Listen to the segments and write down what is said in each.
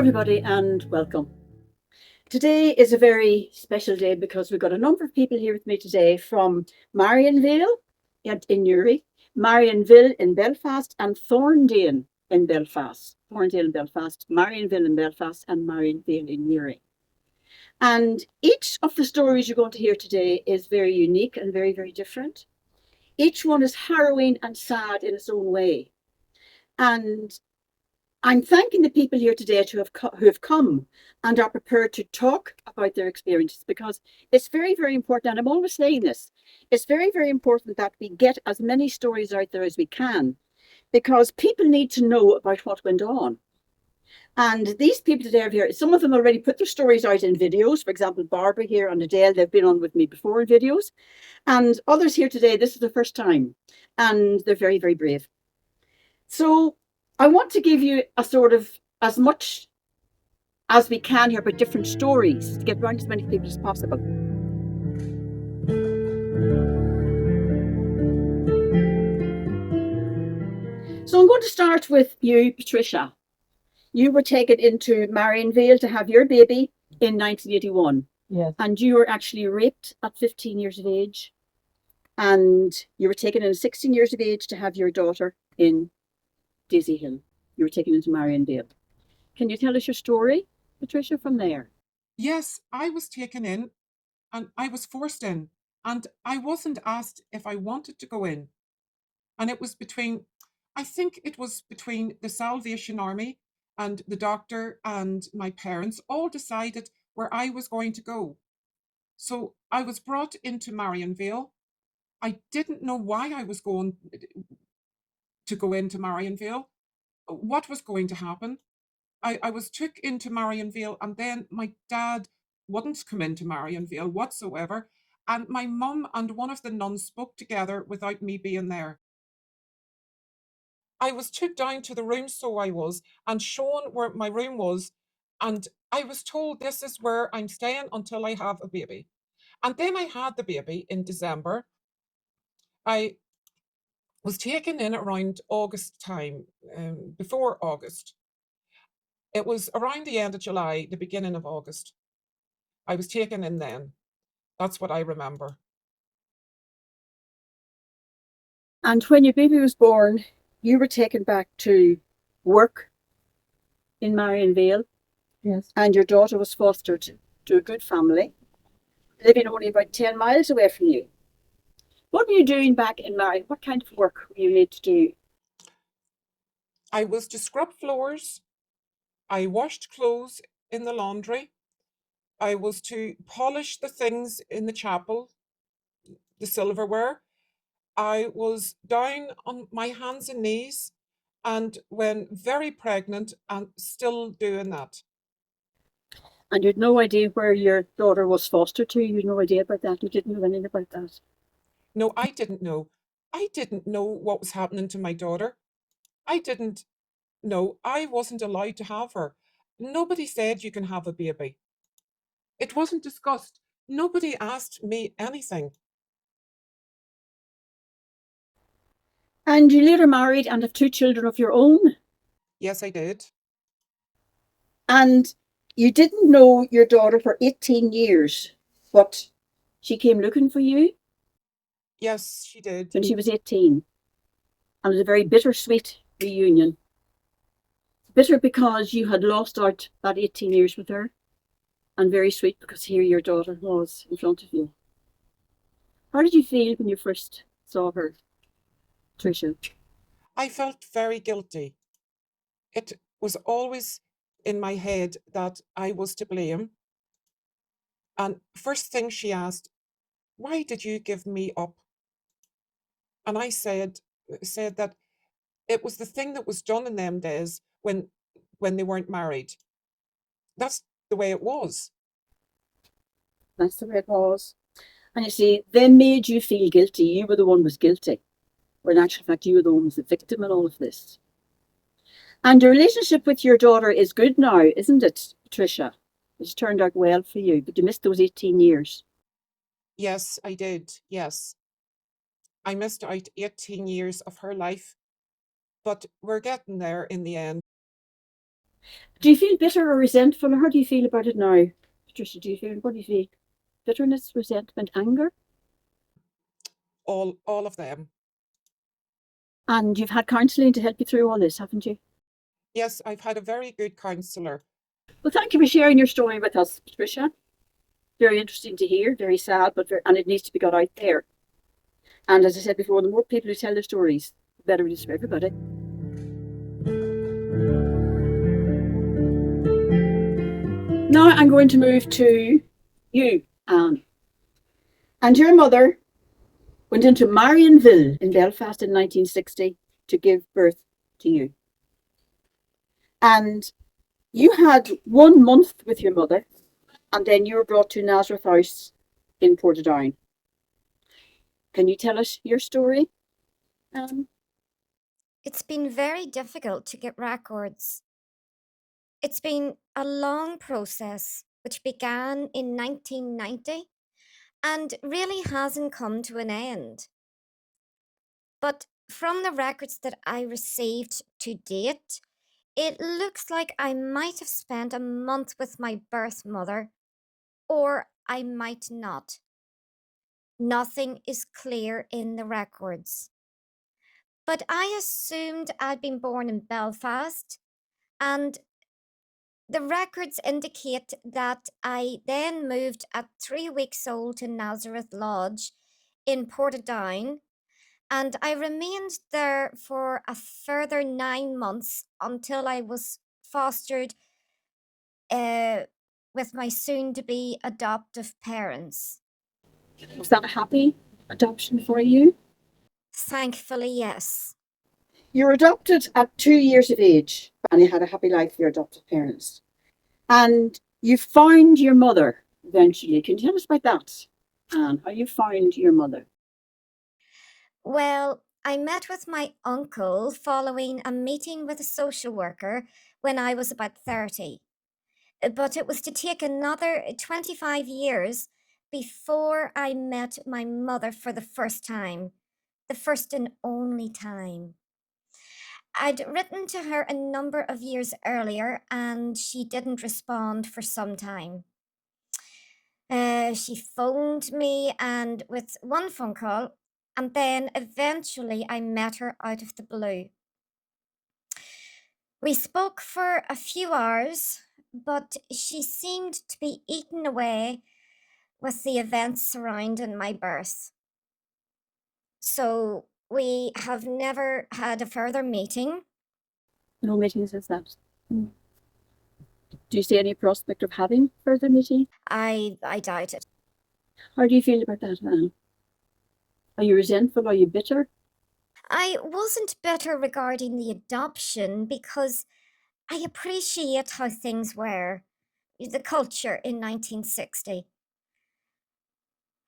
everybody, and welcome. Today is a very special day because we've got a number of people here with me today from Marianvale in Newry, Marianville in Belfast, and Thorndale in Belfast. Thorndale in Belfast, Marianville in Belfast, and Marianvale in Newry. And each of the stories you're going to hear today is very unique and very, very different. Each one is harrowing and sad in its own way. And I'm thanking the people here today who have come and are prepared to talk about their experiences, because it's very, very important. And I'm always saying this, it's very, very important that we get as many stories out there as we can, because people need to know about what went on. And these people today are here. Some of them already put their stories out in videos. For example, Barbara here and Adele, they've been on with me before in videos. And others here today, this is the first time. And they're very, very brave. So I want to give you a sort of as much as we can here, but different stories to get around as many people as possible. So I'm going to start with you, Patricia. You were taken into Marianvale to have your baby in 1981. Yes. And you were actually raped at 15 years of age. And you were taken in at 16 years of age to have your daughter in Daisy Hill. You were taken into Marianvale. Can you tell us your story, Patricia, from there? Yes, I was taken in and I was forced in, and I wasn't asked if I wanted to go in. And it was I think it was between the Salvation Army and the doctor and my parents all decided where I was going to go. So I was brought into Marianvale. I didn't know why I was going to go into Marianvale, what was going to happen. I was took into Marianvale, and then my dad wouldn't come into Marianvale whatsoever. And my mum and one of the nuns spoke together without me being there. I was took down to the room, so I was, and shown where my room was. And I was told this is where I'm staying until I have a baby. And then I had the baby in December. I was taken in around August time, before August. It was around the end of July, the beginning of August. I was taken in then. That's what I remember. And when your baby was born, you were taken back to work in Marianvale. Yes. And your daughter was fostered to a good family, living only about 10 miles away from you. What were you doing back in Marion? What kind of work were you made to do? I was to scrub floors. I washed clothes in the laundry. I was to polish the things in the chapel, the silverware. I was down on my hands and knees, and when very pregnant and still doing that. And you had no idea where your daughter was fostered to? You had no idea about that? You didn't know anything about that? No, I didn't know. I didn't know what was happening to my daughter. I didn't know. I wasn't allowed to have her. Nobody said you can have a baby. It wasn't discussed. Nobody asked me anything. And you later married and have two children of your own? Yes, I did. And you didn't know your daughter for 18 years, but she came looking for you Yes, she did. when she was 18. And it was a very bittersweet reunion. Bitter because you had lost out that 18 years with her, and very sweet because here your daughter was in front of you. How did you feel when you first saw her, Tricia? I felt very guilty. It was always in my head that I was to blame. And first thing she asked, why did you give me up? And I said that it was the thing that was done in them days when they weren't married. That's the way it was. That's the way it was. And you see, they made you feel guilty. You were the one who was guilty. When in actual fact, you were the one who was the victim in all of this. And your relationship with your daughter is good now, isn't it, Patricia? It's turned out well for you, but you missed those 18 years. Yes, I did. Yes. I missed out 18 years of her life, but we're getting there in the end. Do you feel bitter or resentful, or how do you feel about it now? Patricia, what do you feel? Bitterness, resentment, anger? All of them. And you've had counselling to help you through all this, haven't you? Yes, I've had a very good counselor. Well, thank you for sharing your story with us, Patricia. Very interesting to hear, very sad, and it needs to be got out there. And as I said before, the more people who tell their stories, the better it is for everybody. Now I'm going to move to you, Anne. And your mother went into Marianville in Belfast in 1960 to give birth to you. And you had 1 month with your mother, and then you were brought to Nazareth House in Portadown. Can you tell us your story? It's been very difficult to get records. It's been a long process which began in 1990 and really hasn't come to an end. But from the records that I received to date, it looks like I might have spent a month with my birth mother, or I might not. Nothing is clear in the records. But I assumed I'd been born in Belfast, and the records indicate that I then moved at 3 weeks old to Nazareth Lodge in Portadown, and I remained there for a further 9 months until I was fostered with my soon to be adoptive parents. Was that a happy adoption for you? Thankfully, yes. You were adopted at 2 years of age, and you had a happy life with your adoptive parents. And you found your mother eventually. Can you tell us about that, Anne? How you found your mother? Well, I met with my uncle following a meeting with a social worker when I was about 30. But it was to take another 25 years before I met my mother for the first time, the first and only time. I'd written to her a number of years earlier and she didn't respond for some time. She phoned me and with one phone call, and then eventually I met her out of the blue. We spoke for a few hours, but she seemed to be eaten away with the events surrounding my birth. So we have never had a further meeting. No meetings as that. Do you see any prospect of having further meeting? I doubt it. How do you feel about that, Anne? Are you resentful? Are you bitter? I wasn't bitter regarding the adoption because I appreciate how things were, the culture in 1960.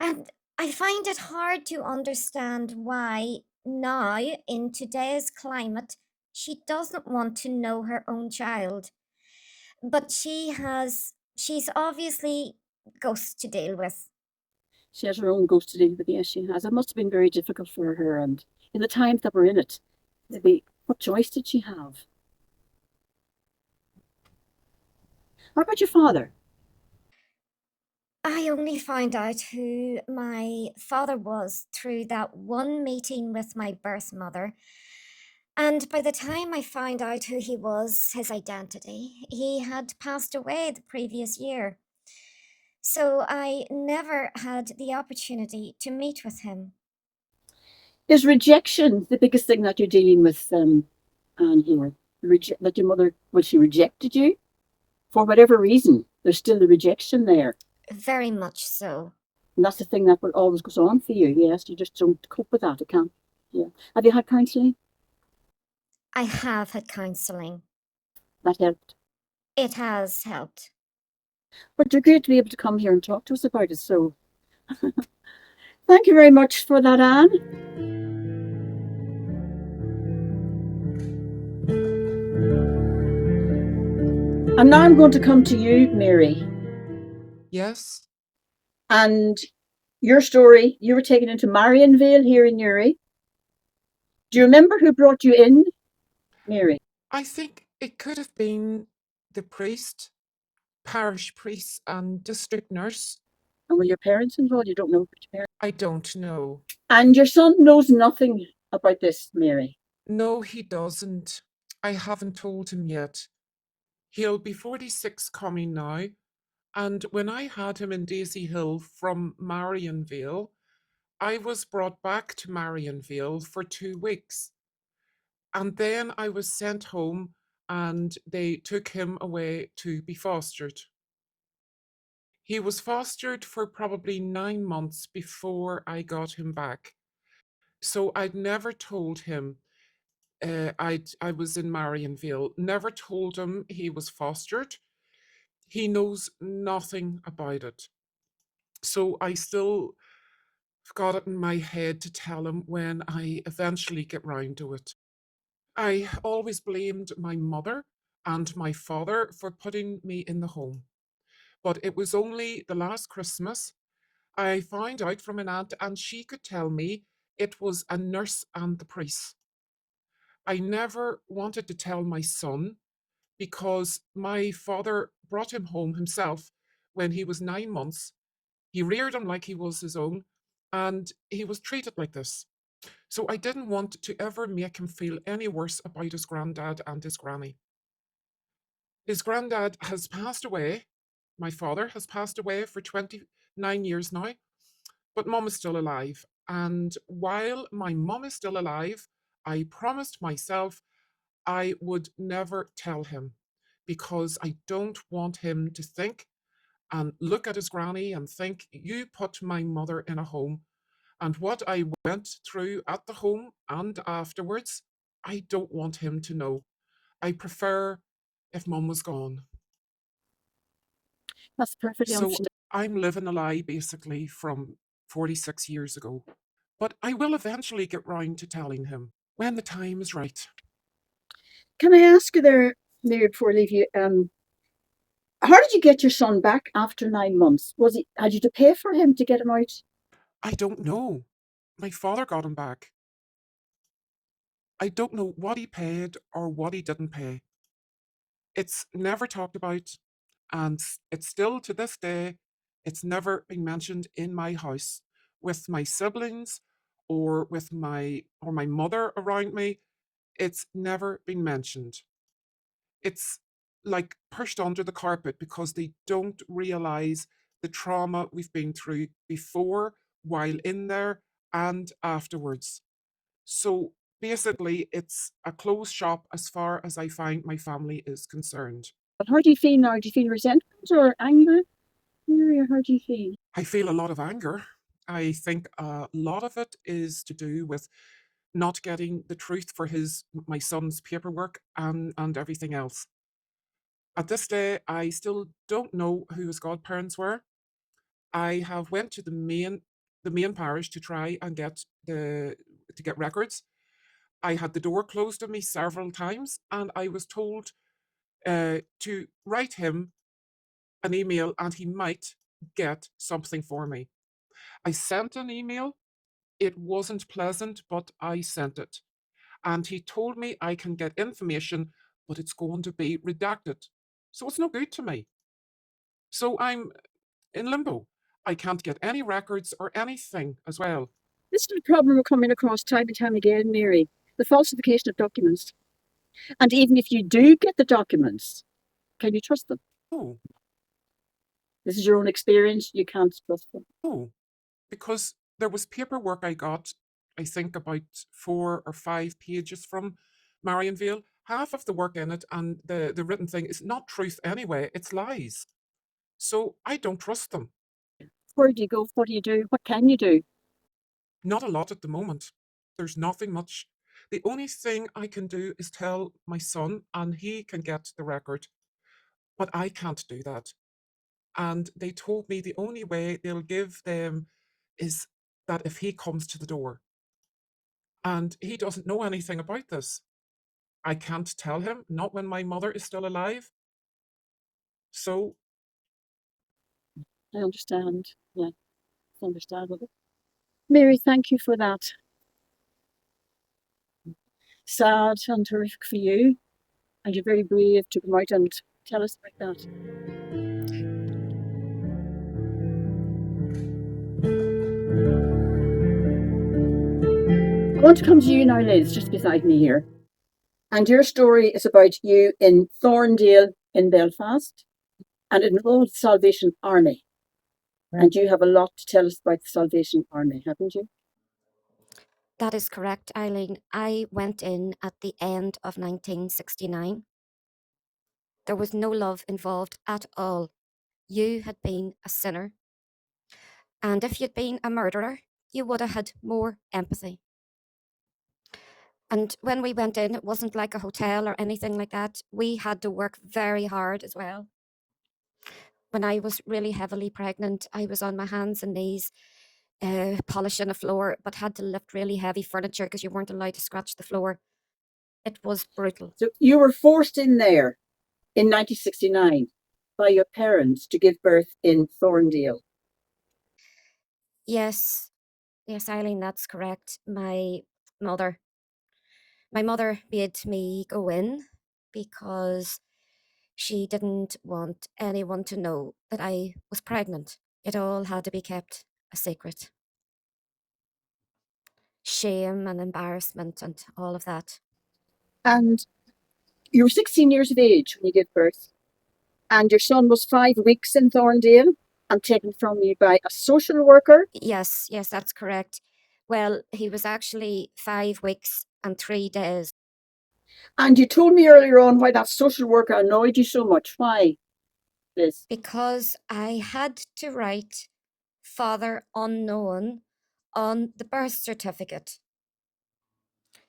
And I find it hard to understand why now, in today's climate, she doesn't want to know her own child. But she's obviously ghosts to deal with. She has her own ghost to deal with. Yes, she has. It must have been very difficult for her. And in the times that we're in it, maybe what choice did she have? What about your father? I only found out who my father was through that one meeting with my birth mother. And by the time I found out who he was, his identity, he had passed away the previous year. So I never had the opportunity to meet with him. Is rejection the biggest thing that you're dealing with, Anne, here? That your mother, well, she rejected you for whatever reason. There's still the rejection there. Very much so. And that's the thing that will always goes on for you. Yes, you just don't cope with that. It can't. Yeah. Have you had counselling? I have had counselling. That helped. It has helped. But you're great to be able to come here and talk to us about it. So thank you very much for that, Anne. And now I'm going to come to you, Mary. Yes. And your story, you were taken into Marianvale here in Newry. Do you remember who brought you in, Mary? I think it could have been the priest, parish priest, and district nurse. And were your parents involved? You don't know your parents? I don't know. And your son knows nothing about this, Mary? No, he doesn't. I haven't told him yet. He'll be 46 coming now. And when I had him in Daisy Hill from Marianvale, I was brought back to Marianvale for 2 weeks. And then I was sent home and they took him away to be fostered. He was fostered for probably 9 months before I got him back. So I'd never told him I was in Marianvale, never told him he was fostered. He knows nothing about it. So I still got it in my head to tell him when I eventually get round to it. I always blamed my mother and my father for putting me in the home. But it was only the last Christmas I found out from an aunt, and she could tell me it was a nurse and the priest. I never wanted to tell my son because my father brought him home himself when he was 9 months. He reared him like he was his own, and he was treated like this. So I didn't want to ever make him feel any worse about his granddad and his granny. His granddad has passed away. My father has passed away for 29 years now, but mum is still alive. And while my mum is still alive, I promised myself I would never tell him because I don't want him to think and look at his granny and think, you put my mother in a home. And what I went through at the home and afterwards, I don't want him to know. I prefer if mum was gone. That's perfectly So understandable. I'm living a lie basically from 46 years ago. But I will eventually get round to telling him when the time is right. Can I ask you there, Mary, before I leave you, how did you get your son back after 9 months? Had you to pay for him to get him out? I don't know. My father got him back. I don't know what he paid or what he didn't pay. It's never talked about, and it's still to this day, it's never been mentioned in my house with my siblings or with my mother around me. It's never been mentioned. It's like pushed under the carpet because they don't realize the trauma we've been through before, while in there, and afterwards. So basically, it's a closed shop as far as I find my family is concerned. But how do you feel now? Do you feel resentment or anger? Mary, or how do you feel? I feel a lot of anger. I think a lot of it is to do with not getting the truth for my son's paperwork and everything else. At this day, I still don't know who his godparents were. I have went to the main parish to try and get records. I had the door closed on me several times, and I was told to write him an email and he might get something for me. I sent an email. It wasn't pleasant, but I sent it. And he told me I can get information, but it's going to be redacted. So it's no good to me. So I'm in limbo. I can't get any records or anything as well. This is a problem we're coming across time and time again, Mary. The falsification of documents. And even if you do get the documents, can you trust them? Oh, This is your own experience. You can't trust them. oh, because there was paperwork I got, I think about 4 or 5 pages from Marianvale. Half of the work in it and the written thing is not truth anyway, it's lies. So I don't trust them. Where do you go? What do you do? What can you do? Not a lot at the moment. There's nothing much. The only thing I can do is tell my son, and he can get the record. But I can't do that. And they told me the only way they'll give them is that if he comes to the door. And he doesn't know anything about this. I can't tell him, not when my mother is still alive. So, I understand. Yeah, it's understandable. Mary, thank you for that. Sad and horrific for you. And you're very brave to come out and Tell us about that. I want to come to you now, Liz, just beside me here. And your story is about you in Thorndale in Belfast, and it involves the Salvation Army. And you have a lot to tell us about the Salvation Army, haven't you? That is correct, Eileen. I went in at the end of 1969. There was no love involved at all. You had been a sinner. And if you'd been a murderer, you would have had more empathy. And when we went in, it wasn't like a hotel or anything like that. We had to work very hard as well. When I was really heavily pregnant, I was on my hands and knees polishing the floor, but had to lift really heavy furniture because you weren't allowed to scratch the floor. It was brutal. So you were forced in there in 1969 by your parents to give birth in Thorndale. Yes, Eileen, that's correct. My mother made me go in because she didn't want anyone to know that I was pregnant. It all had to be kept a secret. Shame and embarrassment and all of that. And you were 16 years of age when you gave birth. And your son was 5 weeks in Thorndale and taken from you by a social worker. Yes, that's correct. Well, he was actually 5 weeks and 3 days. And you told me earlier on why that social worker annoyed you so much. Why, Liz? Because I had to write father unknown on the birth certificate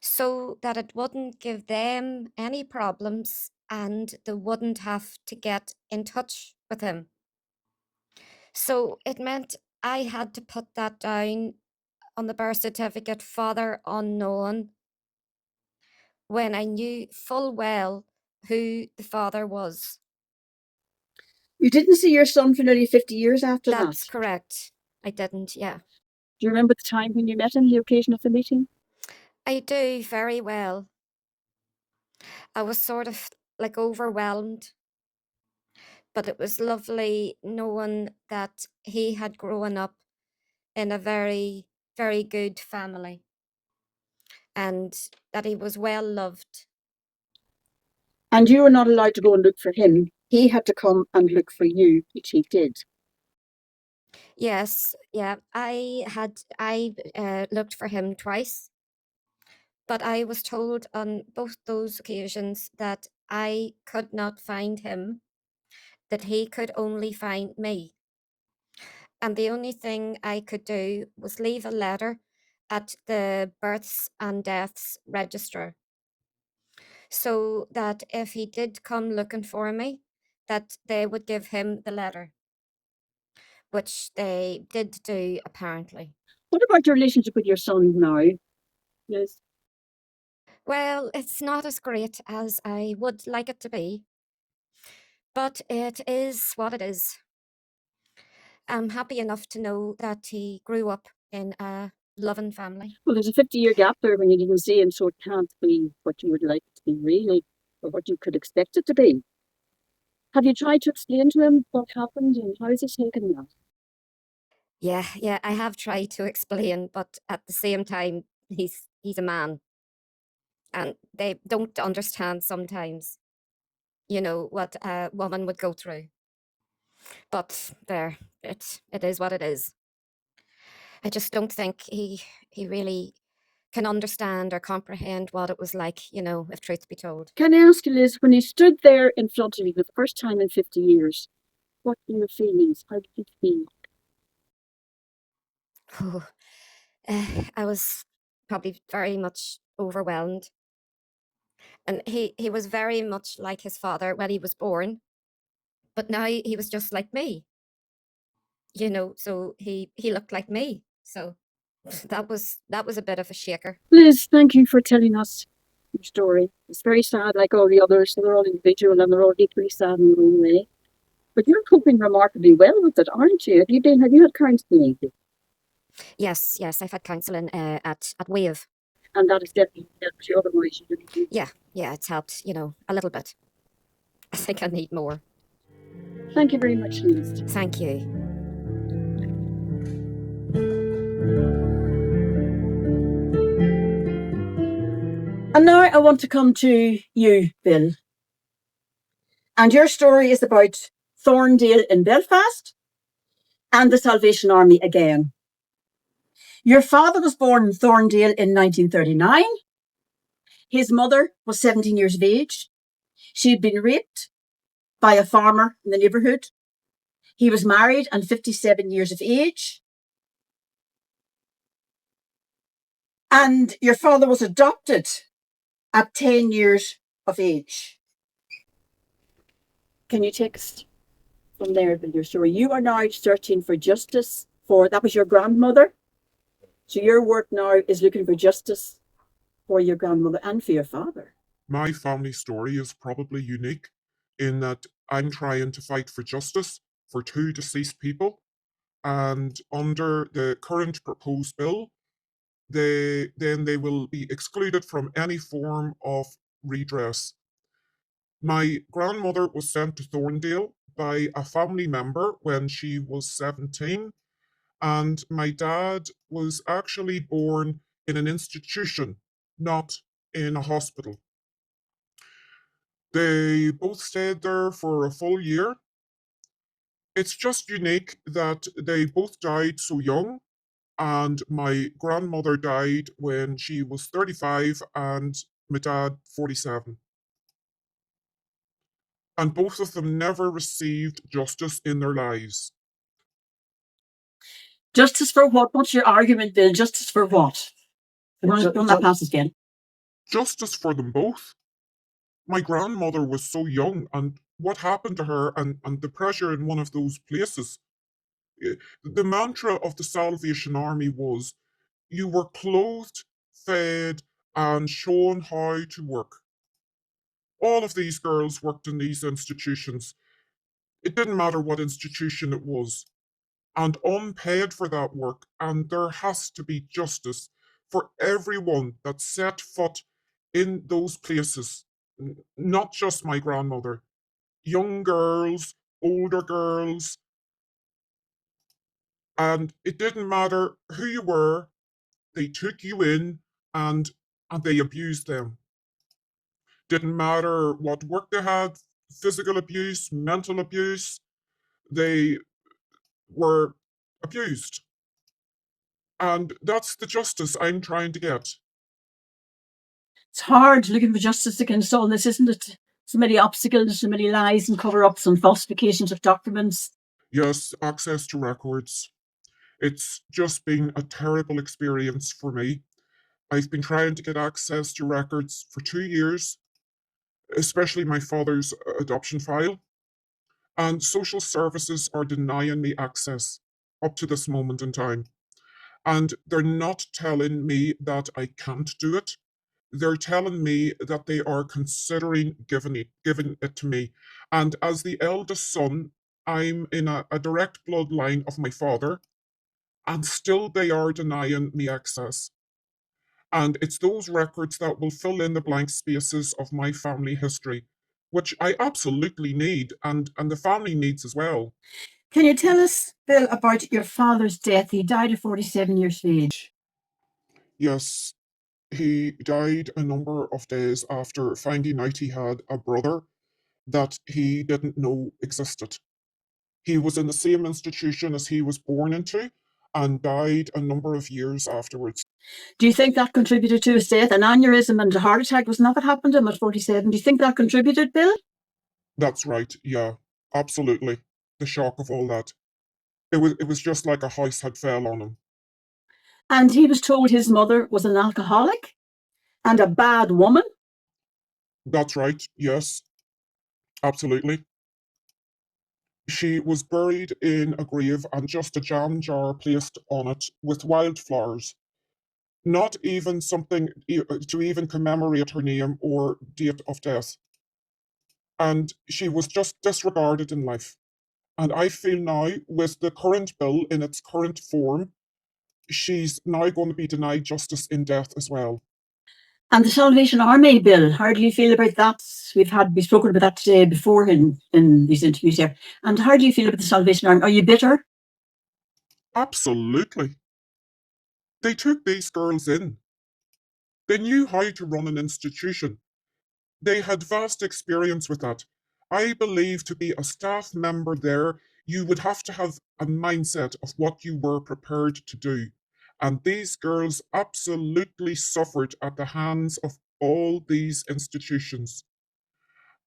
so that it wouldn't give them any problems and they wouldn't have to get in touch with him. So it meant I had to put that down on the birth certificate, father unknown, when I knew full well who the father was. You didn't see your son for nearly 50 years after that. That's correct. I didn't, yeah. Do you remember the time when you met him, the occasion of the meeting? I do very well. I was sort of like overwhelmed, but it was lovely knowing that he had grown up in a very, very good family and that he was well loved. And you were not allowed to go and look for him. He had to come and look for you, which he did. Yes, yeah, I looked for him twice, but I was told on both those occasions that I could not find him, that he could only find me. And the only thing I could do was leave a letter at the births and deaths register, so that if he did come looking for me, that they would give him the letter, which they did do apparently. What about your relationship with your son now? Yes. Well, it's not as great as I would like it to be, but it is what it is. I'm happy enough to know that he grew up in a loving family. Well, there's a 50-year gap there when you didn't see him, so it can't be what you would like it to be, really, or what you could expect it to be. Have you tried to explain to him what happened and how is he taking that? Yeah, I have tried to explain, but at the same time, he's a man, and they don't understand sometimes, what a woman would go through. But there, it is what it is. I just don't think he really can understand or comprehend what it was like, if truth be told. Can I ask you, Liz, when you stood there in front of you for the first time in 50 years, what were your feelings? How did you feel? Oh, I was probably very much overwhelmed. And he was very much like his father when he was born, but now he was just like me, so he looked like me. So that was a bit of a shaker. Liz, thank you for telling us your story. It's very sad, like all the others. They're all individual and they're all equally sad in their own way. But you're coping remarkably well with it, aren't you? Have you had counselling? Yes, I've had counselling at Wave. And that has definitely helped you, otherwise you wouldn't do. Yeah, it's helped, a little bit. I think I need more. Thank you very much, Louise. Thank you. And now I want to come to you, Bill. And your story is about Thorndale in Belfast and the Salvation Army again. Your father was born in Thorndale in 1939. His mother was 17 years of age. She had been raped by a farmer in the neighbourhood. He was married and 57 years of age. And your father was adopted at 10 years of age. Can you take us from there with your story? You are now searching for justice for, that was your grandmother. So your work now is looking for justice for your grandmother and for your father. My family story is probably unique in that I'm trying to fight for justice for two deceased people. And under the current proposed bill, they will be excluded from any form of redress. My grandmother was sent to Thorndale by a family member when she was 17, and my dad was actually born in an institution, not in a hospital. They both stayed there for a full year. It's just unique that they both died so young, and my grandmother died when she was 35 and my dad 47. And both of them never received justice in their lives. Justice for what? What's your argument, Bill? Justice for what? Run that past us again. Justice for them both. My grandmother was so young, and what happened to her and the pressure in one of those places. The mantra of the Salvation Army was you were clothed, fed, and shown how to work. All of these girls worked in these institutions. It didn't matter what institution it was, and unpaid for that work, and there has to be justice for everyone that set foot in those places, not just my grandmother. Young girls, older girls, and it didn't matter who you were, they took you in and they abused them. Didn't matter what work they had, physical abuse, mental abuse, they were abused. And that's the justice I'm trying to get. It's hard looking for justice against all this, isn't it? So many obstacles, so many lies and cover-ups and falsifications of documents. Yes, access to records. It's just been a terrible experience for me. I've been trying to get access to records for 2 years, especially my father's adoption file, and social services are denying me access up to this moment in time. And they're not telling me that I can't do it. They're telling me that they are considering giving it to me. And as the eldest son, I'm in a direct bloodline of my father, and still they are denying me access. And it's those records that will fill in the blank spaces of my family history, which I absolutely need, and the family needs as well. Can you tell us, Bill, about your father's death? He died at 47 years of age. Yes, he died a number of days after finding out he had a brother that he didn't know existed. He was in the same institution as he was born into and died a number of years afterwards. Do you think that contributed to his death? An aneurysm and a heart attack, wasn't that what happened to him at 47? Do you think that contributed, Bill? That's right, yeah, absolutely. The shock of all that. It was just like a house had fell on him. And he was told his mother was an alcoholic and a bad woman. That's right, yes, absolutely. She was buried in a grave and just a jam jar placed on it with wildflowers. Not even something to even commemorate her name or date of death. And she was just disregarded in life. And I feel now, with the current bill in its current form, she's now going to be denied justice in death as well. And the Salvation Army bill, how do you feel about that? We've spoken about that today before in these interviews here. And how do you feel about the Salvation Army? Are you bitter? Absolutely. They took these girls in. They knew how to run an institution. They had vast experience with that. I believe to be a staff member there, you would have to have a mindset of what you were prepared to do. And these girls absolutely suffered at the hands of all these institutions.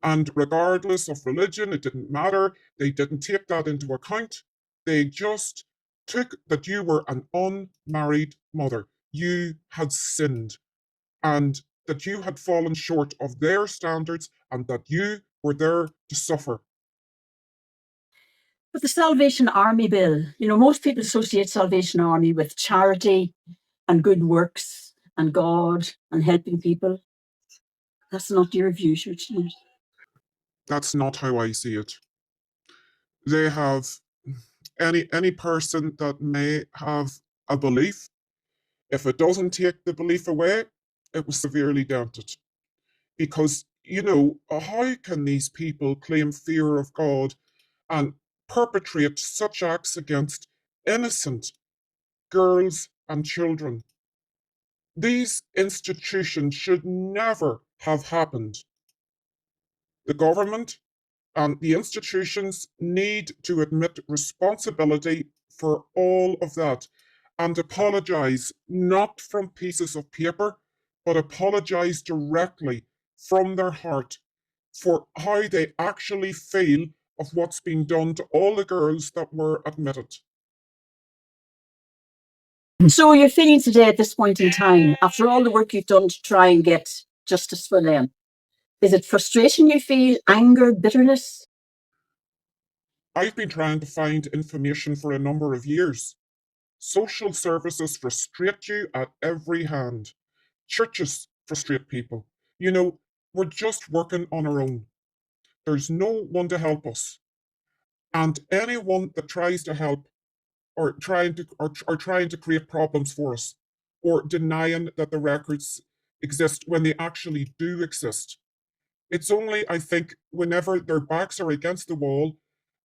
And regardless of religion, it didn't matter. They didn't take that into account. They just took that you were an unmarried mother. You had sinned and that you had fallen short of their standards and that you were there to suffer. But the Salvation Army bill, most people associate Salvation Army with charity and good works and God and helping people. That's not your view, Sinead. That's not how I see it. They have any person that may have a belief, if it doesn't take the belief away, it was severely dented. Because, how can these people claim fear of God and perpetrate such acts against innocent girls and children? These institutions should never have happened. The government and the institutions need to admit responsibility for all of that and apologize, not from pieces of paper, but apologize directly from their heart for how they actually feel of what's been done to all the girls that were admitted. So you're feeling today at this point in time, after all the work you've done to try and get justice for them, is it frustration you feel, anger, bitterness? I've been trying to find information for a number of years. Social services frustrate you at every hand. Churches frustrate people. We're just working on our own. There's no one to help us. And anyone that tries to help or trying to create problems for us or denying that the records exist when they actually do exist. It's only, I think, whenever their backs are against the wall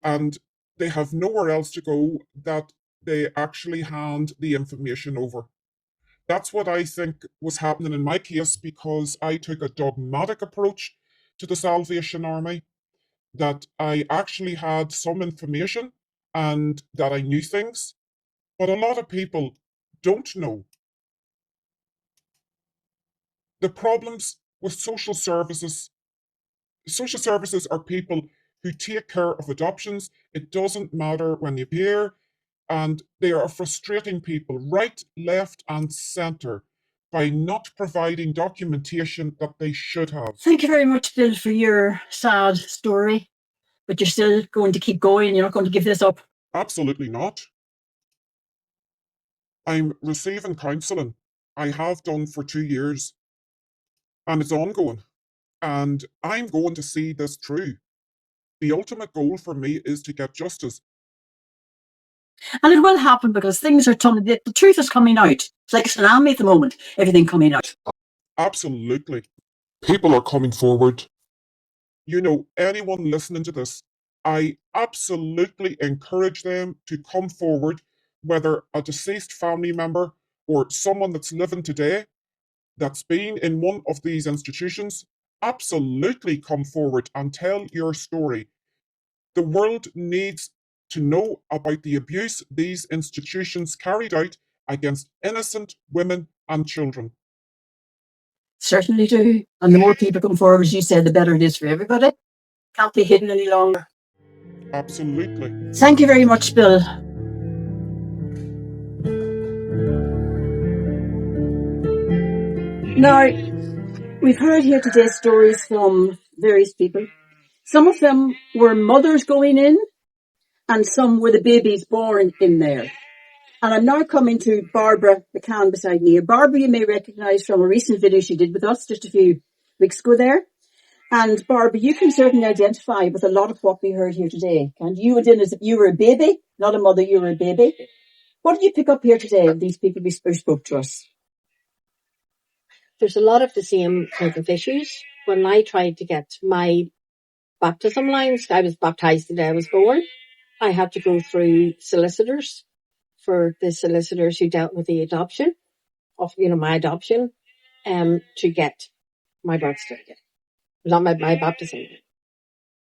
and they have nowhere else to go that they actually hand the information over. That's what I think was happening in my case because I took a dogmatic approach to the Salvation Army, that I actually had some information and that I knew things, but a lot of people don't know. The problems with social services are people who take care of adoptions. It doesn't matter when they appear, and they are frustrating people right, left, and centre by not providing documentation that they should have. Thank you very much, Bill, for your sad story. But you're still going to keep going. You're not going to give this up. Absolutely not. I'm receiving counselling. I have done for 2 years, and it's ongoing. And I'm going to see this through. The ultimate goal for me is to get justice. And it will happen because things are the truth is coming out. It's like a tsunami at the moment, everything coming out. Absolutely. People are coming forward. Anyone listening to this, I absolutely encourage them to come forward, whether a deceased family member or someone that's living today that's been in one of these institutions. Absolutely come forward and tell your story. The world needs to know about the abuse these institutions carried out against innocent women and children. Certainly do. And the more people come forward, as you said, the better it is for everybody. Can't be hidden any longer. Absolutely. Thank you very much, Bill. Now, we've heard here today stories from various people. Some of them were mothers going in, and some were the babies born in there. And I'm now coming to Barbara McCann beside me. Barbara, you may recognise from a recent video she did with us just a few weeks ago there. And Barbara, you can certainly identify with a lot of what we heard here today. And you went in as if you were a baby, not a mother, you were a baby. What did you pick up here today of these people who spoke to us? there's a lot of the same type of issues. When I tried to get my baptism lines, I was baptized the day I was born. I had to go through solicitors for the solicitors who dealt with the adoption of, my adoption, to get my birth certificate. It was on my baptism.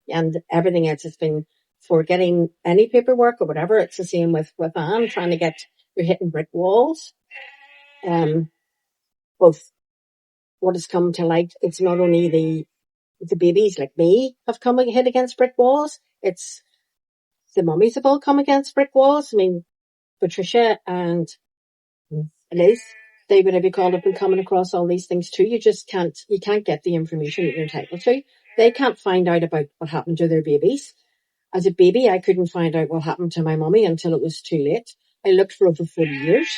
And everything else has been for getting any paperwork or whatever. It's the same with Anne, trying to get, you're hitting brick walls. Both what has come to light, it's not only the babies like me have come and hit against brick walls, it's the mummies have all come against brick walls. I mean, Patricia and Liz, they, whatever you call it, have been coming across all these things too. You can't get the information that you're entitled to. They can't find out about what happened to their babies. As a baby, I couldn't find out what happened to my mummy until it was too late. I looked for over 40 years.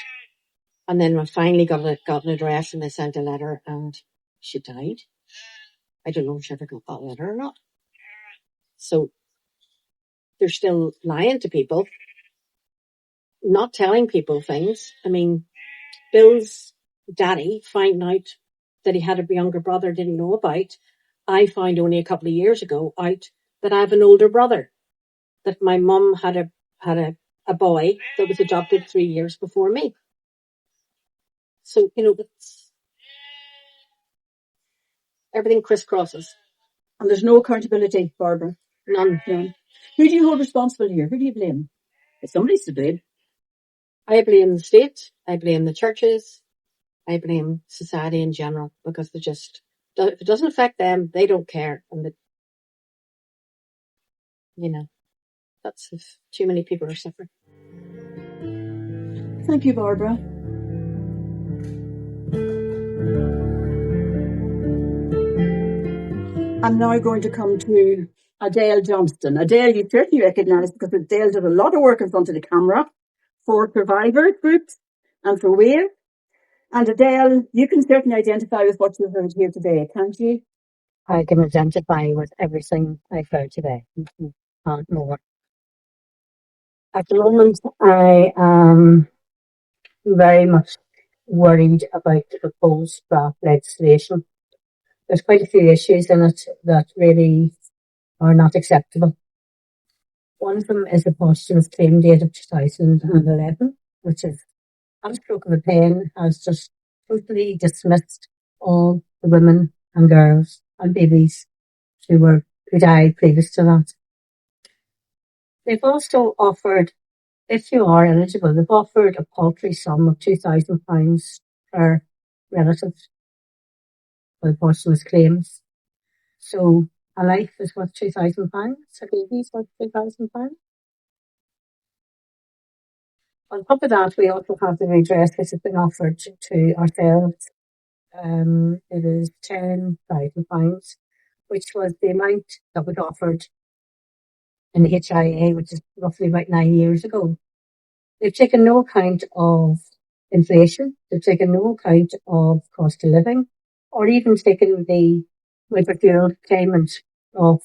And then I finally got an address and they sent a letter and she died. I don't know if she ever got that letter or not. So they're still lying to people, not telling people things. I mean, Bill's daddy finding out that he had a younger brother didn't know about. I found only a couple of years ago out that I have an older brother, that my mum had a boy that was adopted 3 years before me. So, everything crisscrosses. And there's no accountability, Barbara. None. None. Who do you hold responsible here? Who do you blame? Somebody's to blame. I blame the state. I blame the churches. I blame society in general, because if it doesn't affect them, they don't care. And that's if too many people are suffering. Thank you, Barbara. I'm now going to come to Adele Johnston. Adele, you certainly recognise, because Adele did a lot of work in front of the camera for survivor groups and for WAVE. And Adele, you can certainly identify with what you've heard here today, can't you? I can identify with everything I've heard today and more. At the moment, I am very much worried about the proposed draft legislation. There's quite a few issues in it that really are not acceptable. One of them is the posthumous claim date of 2011, which is, on a stroke of a pen, has just totally dismissed all the women and girls and babies who died previous to that. They've also offered, if you are eligible, they've offered a paltry sum of £2,000 per relative for posthumous claims. So a life is worth £2,000, a baby is worth £2,000. On top of that, we also have the redress which has been offered to ourselves. It is £10,000, which was the amount that was offered in the HIA, which is roughly about 9 years ago. They've taken no account of inflation. They've taken no account of cost of living, or even taken the refueled payment of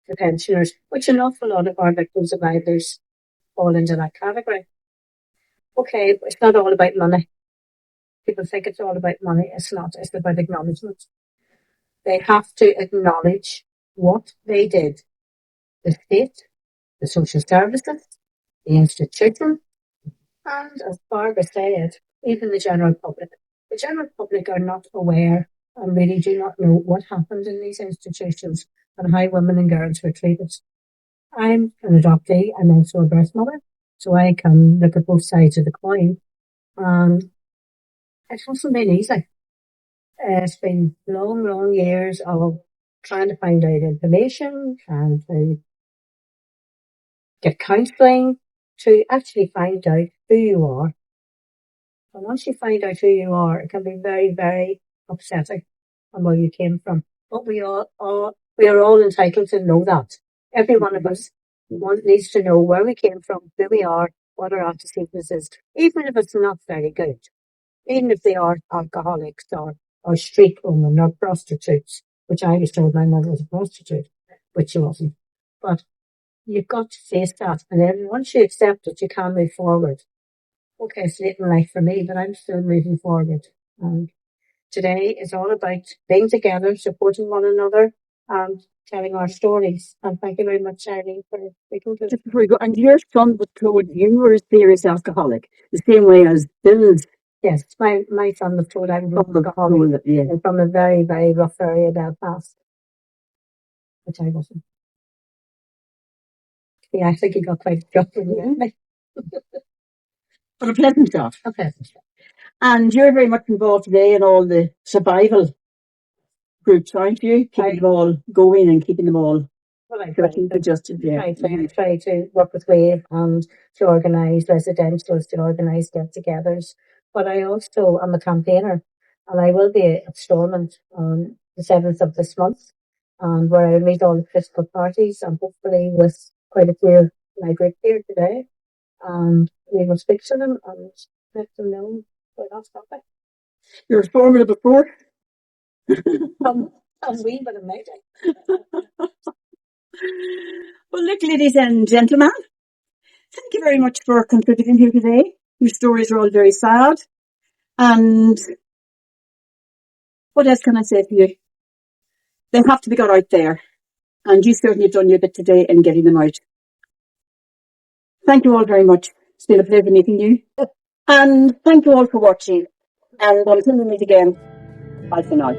the pensioners, which an awful lot of our victims of others fall into that category. Okay, but it's not all about money. People think it's all about money. It's not. It's about acknowledgement. They have to acknowledge what they did. The state, the social services, the institution, and as Barbara said, even the general public. The general public are not aware and really do not know what happened in these institutions and how women and girls were treated. I'm an adoptee. I'm also a birth mother, so I can look at both sides of the coin. And it hasn't been easy. It's been long, long years of trying to find out information, trying to get counselling, to actually find out who you are. And once you find out who you are, it can be very, very upsetting on where you came from. But we are all entitled to know that. Every one of us needs to know where we came from, who we are, what our antecedents is, even if it's not very good. Even if they are alcoholics or street women or prostitutes, which I was told my mother was a prostitute, but she wasn't. But you've got to face that, and then once you accept it, you can move forward. Okay, it's late in life for me, but I'm still moving forward. And today is all about being together, supporting one another, and telling our stories. And thank you very much, Irene, for speaking to us. Just before we go, and your son was told you were a serious alcoholic, the same way as Bill's Yes, my son was told I was son was alcoholic told, yeah. and from a very, very rough area of Belfast, which I wasn't. Yeah, I think he got quite a job from me. But a pleasant job. Okay. And you're very much involved today in all the survival groups, aren't you? Keeping them all going and keeping them all Well, I try to, adjusted, yeah. I try to work with WAVE and to organise residentials, to organise get-togethers. But I also am a campaigner, and I will be at Stormont on the 7th of this month, and where I meet all the political parties, and hopefully with quite a few of my group here today. And we will speak to them and let them know what else happening. You're a formidable before. As we, but amazing. Well, look, ladies and gentlemen, thank you very much for contributing here today. Your stories are all very sad. And what else can I say to you? They have to be got out there. And you certainly have done your bit today in getting them out. Thank you all very much. It's been a pleasure meeting you. And thank you all for watching. And until we meet again, bye for now.